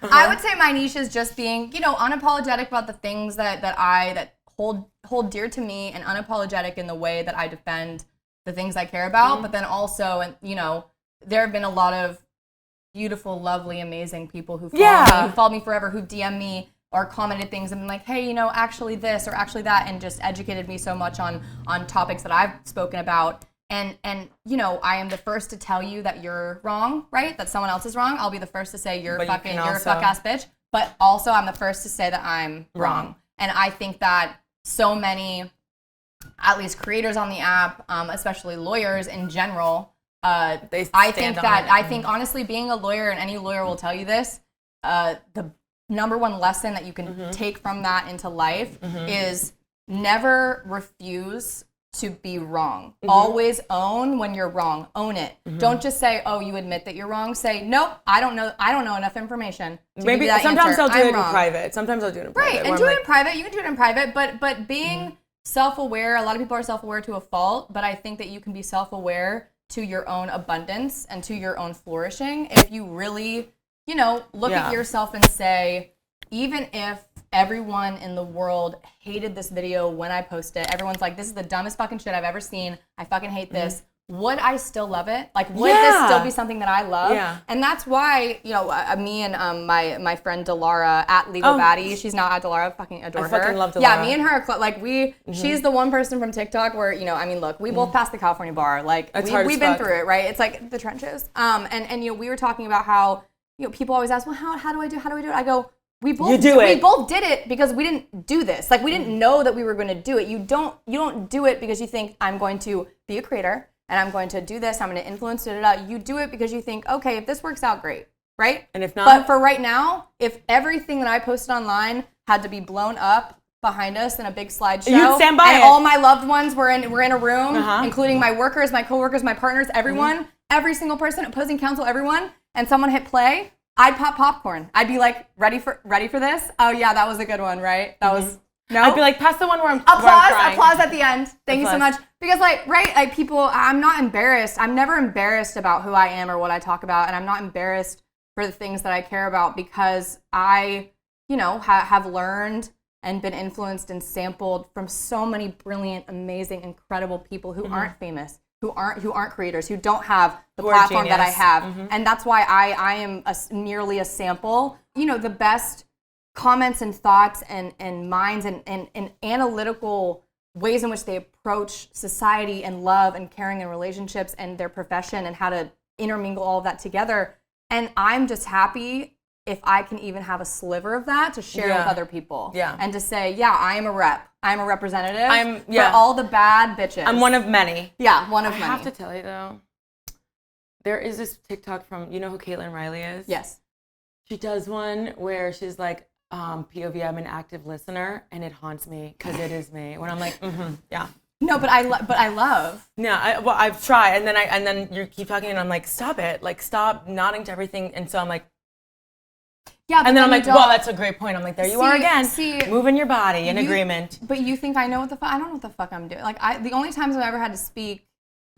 I would say my niche is just being, unapologetic about the things that hold dear to me, and unapologetic in the way that I defend the things I care about. But then also, there have been a lot of beautiful, lovely, amazing people who followed me forever, who DM me or commented things and been like, hey, actually this or actually that, and just educated me so much on topics that I've spoken about. And I am the first to tell you that you're wrong, right? That someone else is wrong. I'll be the first to say you're a fuck ass bitch. But also I'm the first to say that I'm wrong. And I think that so many, at least creators on the app, especially lawyers in general, I think honestly, being a lawyer, and any lawyer will tell you this, the number one lesson that you can take from that into life is never refuse to be wrong. Always own when you're wrong. Own it. Don't just say, "Oh, you admit that you're wrong." Say, "Nope, I don't know enough information." Maybe sometimes I'll do it in private. Sometimes I'll do it in private. Right, and do it in private. You can do it in private, but being self-aware. A lot of people are self-aware to a fault, but I think that you can be self-aware to your own abundance and to your own flourishing if you really, look at yourself and say, even if everyone in the world hated this video when I posted it, everyone's like, this is the dumbest fucking shit I've ever seen, I fucking hate this, would I still love it? Like, would this still be something that I love? Yeah. And that's why, me and my friend Delara at Legal Baddie, she's not at Delara, fucking adore her. I fucking love Delara. Yeah, me and her, she's the one person from TikTok where, look, we both passed the California bar. Like, we've been through it, right? It's like the trenches. And we were talking about how, people always ask, well, how do I do it? I go, we both did it because we didn't do this. Like, we didn't know that we were going to do it. You don't do it because you think I'm going to be a creator and I'm going to do this. I'm going to influence it. You do it because you think, okay, if this works out, great, right? And if not, but for right now, if everything that I posted online had to be blown up behind us in a big slideshow, you'd stand by and it. All my loved ones were in a room, including my workers, my coworkers, my partners, everyone, every single person, opposing counsel, everyone, and someone hit play, I'd pop popcorn. I'd be like, ready for this? Oh yeah, that was a good one, right? That was no. I'd be like, pass the one where I'm applause at the end. Thank you so much. Because people, I'm not embarrassed. I'm never embarrassed about who I am or what I talk about, and I'm not embarrassed for the things that I care about because I, have learned and been influenced and sampled from so many brilliant, amazing, incredible people who aren't famous, who aren't creators, who don't have the platform that I have. And that's why I am merely a sample. The best comments and thoughts and minds and analytical ways in which they approach society and love and caring and relationships and their profession and how to intermingle all of that together. And I'm just happy if I can even have a sliver of that to share with other people. Yeah. And to say, yeah, I am a rep. I'm a representative for all the bad bitches. I'm one of many. Yeah, one of many. I have to tell you, though, there is this TikTok from, you know who Caitlin Riley is? Yes. She does one where she's like, POV, I'm an active listener, and it haunts me because it is me. When I'm like, yeah. No, but I love. Yeah, I've tried, and then you keep talking, and I'm like, stop it, like stop nodding to everything, and so I'm like, yeah, and then I'm like, well, that's a great point. I'm like, there you are again, moving your body in agreement. But you think I know what the fuck? I don't know what the fuck I'm doing. Like, the only times I've ever had to speak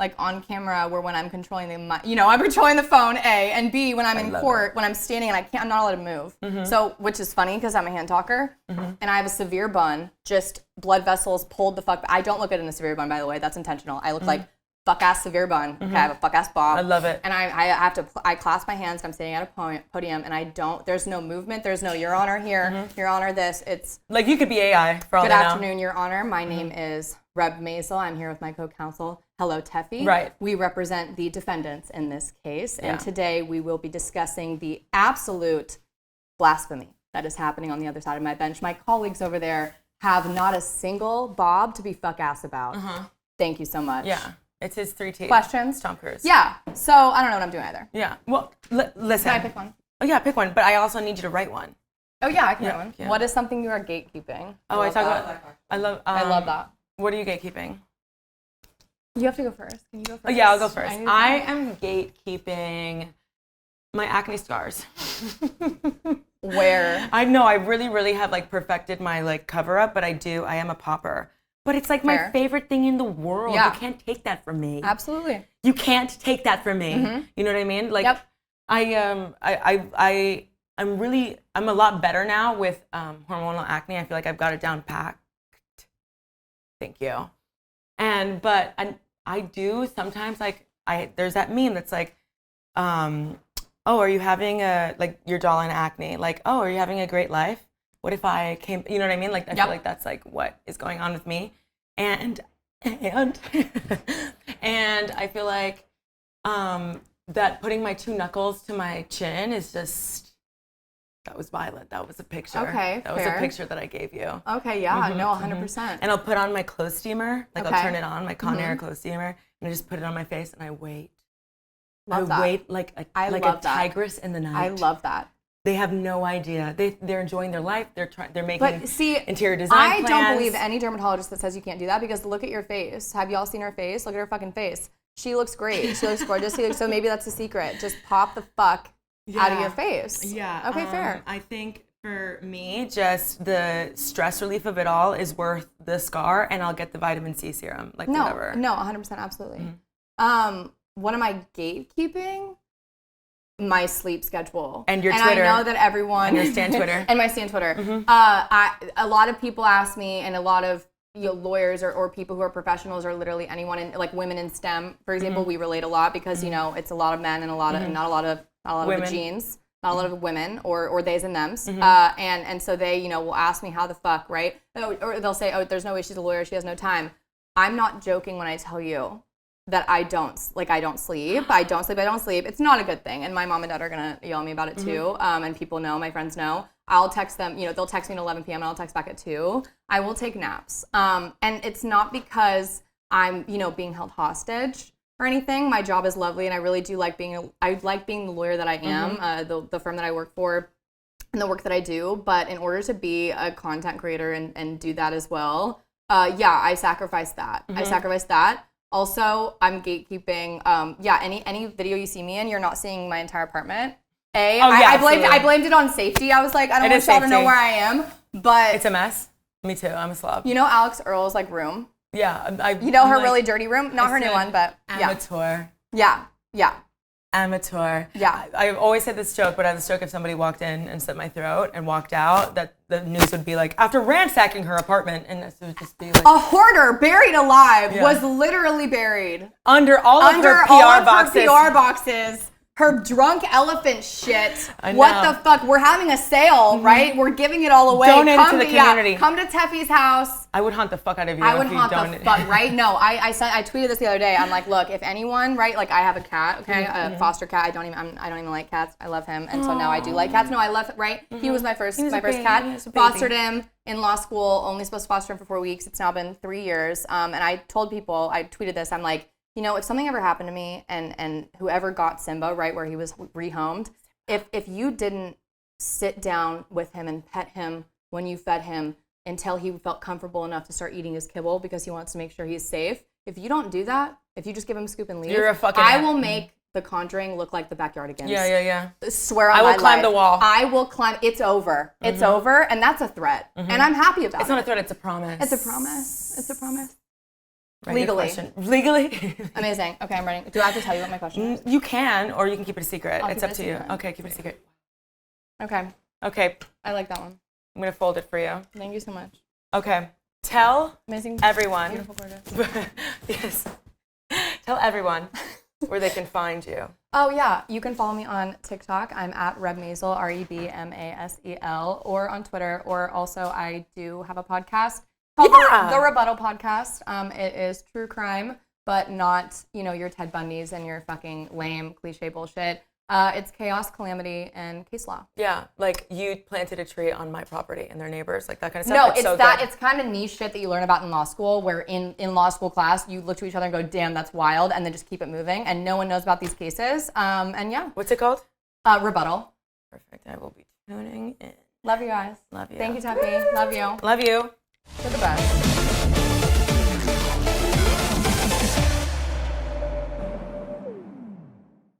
like on camera were when I'm controlling I'm controlling the phone, A, and B, when I'm in court, when I'm standing and I'm not allowed to move. Mm-hmm. So, which is funny because I'm a hand talker, and I have a severe bun, just blood vessels pulled the fuck. I don't look good in a severe bun, by the way. That's intentional. I look like fuck ass severe bun. Okay, I have a fuck ass bob. I love it. And I clasp my hands. I'm sitting at a podium, and there's no movement. There's no Your Honor here, Your Honor this. It's like you could be AI for all Good I know. afternoon, Your Honor. My name is Reb Masel. I'm here with my co-counsel. Hello, Tefi. Right. We represent the defendants in this case, and today we will be discussing the absolute blasphemy that is happening on the other side of my bench. My colleagues over there have not a single bob to be fuck ass about. Thank you so much. Yeah. It's his 3 T's. Questions? Tom Cruise. Yeah. So I don't know what I'm doing either. Yeah. Well, listen. Can I pick one? Oh, yeah, pick one. But I also need you to write one. Oh, yeah, I can write one. Yeah. What is something you are gatekeeping? Oh, I talk about... I love that. What are you gatekeeping? You have to go first. Can you go first? Oh, yeah, I'll go first. I am gatekeeping my acne scars. Where? I know. I really, really have, like, perfected my, like, cover-up, but I am a popper. But it's like my favorite thing in the world. Yeah. You can't take that from me. Absolutely. You can't take that from me. Mm-hmm. You know what I mean? Like, I'm a lot better now with hormonal acne. I feel like I've got it down packed. Thank you. But I do sometimes, like, there's that meme that's like, oh, are you having your jawline acne? Like, oh, are you having a great life? What if I came, you know what I mean? Like, I feel like that's like what is going on with me. And I feel like that putting my 2 knuckles to my chin is just, that was violent. That was a picture. Okay, That was a picture that I gave you. Okay, yeah, no, 100%. And I'll put on my clothes steamer, like I'll turn it on, my Conair clothes steamer, and I just put it on my face and I wait. Wait like a tigress in the night. I love that. They have no idea. They're enjoying their life. They're making interior design plans. I don't believe any dermatologist that says you can't do that because look at your face. Have y'all seen her face? Look at her fucking face. She looks great. She looks gorgeous. So maybe that's the secret. Just pop the fuck out of your face. Yeah. Okay, fair. I think for me, just the stress relief of it all is worth the scar, and I'll get the vitamin C serum. Whatever. No, 100% absolutely. Mm-hmm. What am I gatekeeping? My sleep schedule and your Twitter. And I know that everyone and your Stan Twitter and my Stan Twitter. Mm-hmm. A lot of people ask me, and a lot of lawyers or people who are professionals or literally anyone in like women in STEM, for example, we relate a lot because it's a lot of men and a lot of not a lot of the genes, not a lot of women or theys and thems, and so they will ask me how the fuck, right? Or they'll say, oh, there's no way she's a lawyer, she has no time. I'm not joking when I tell you that I don't sleep. It's not a good thing. And my mom and dad are going to yell at me about it too. And people know, my friends know. I'll text them, they'll text me at 11 p.m. and I'll text back at 2. I will take naps. And it's not because I'm, being held hostage or anything. My job is lovely and I really do like being the lawyer that I am, the firm that I work for and the work that I do. But in order to be a content creator and do that as well, I sacrifice that. I sacrifice that. Also, I'm gatekeeping. Any video you see me in, you're not seeing my entire apartment. I blamed it on safety. I was like, I don't want y'all to know where I am, but it's a mess. Me too. I'm a slob. Alex Earl's like room. Yeah, her really dirty room. Not her new one, but amateur. Yeah. Amateur. Yeah. I've always said this joke, but I had this joke if somebody walked in and slit my throat and walked out, that the news would be like, after ransacking her apartment, and this would just be like... A hoarder buried alive was literally buried. Under all of her PR boxes. her drunk elephant shit. What the fuck? We're having a sale, right? We're giving it all away. Donate it to the community. Come to Tefi's house. I would hunt the fuck out of you. I would hunt the fuck, right? No, I tweeted this the other day. I'm like, look, if anyone, right? Like, I have a cat, okay, a foster cat. I don't even like cats. I love him, and so now I do like cats. No, I love it, right? He was my first cat. Fostered him in law school. Only supposed to foster him for 4 weeks. It's now been 3 years. And I told people, I tweeted this. I'm like, you know, if something ever happened to me and whoever got Simba, right, where he was rehomed, if you didn't sit down with him and pet him when you fed him until he felt comfortable enough to start eating his kibble because he wants to make sure he's safe, if you don't do that, if you just give him a scoop and leave, I will make The Conjuring look like the Backyardigans. Yeah. Swear on my life. I will climb the wall. I will climb. It's over. It's over, and that's a threat. And I'm happy about it. It's not a threat, it's a promise. It's a promise. Legally. Amazing. Okay, I'm ready. Do I have to tell you what my question is? You can, or you can keep it a secret. It's up to you. Okay, keep it a secret. Okay. I like that one. I'm going to fold it for you. Thank you so much. Okay. Tell everyone. Beautiful, gorgeous. Yes. Tell everyone where they can find you. Oh, yeah. You can follow me on TikTok. I'm at Masel, REBMASEL, or on Twitter. Or also, I do have a podcast called The Rebuttal Podcast. It is true crime, but not, your Ted Bundys and your fucking lame cliche bullshit. It's chaos, calamity, and case law. Yeah, like you planted a tree on my property and their neighbors, like that kind of stuff. No, it's kind of niche shit that you learn about in law school, where in law school class, you look to each other and go, damn, that's wild, and then just keep it moving, and no one knows about these cases. And yeah. What's it called? Rebuttal. Perfect. I will be tuning in. Love you guys. Love you. Thank you, Tefi. Love you. Love you. You're the best.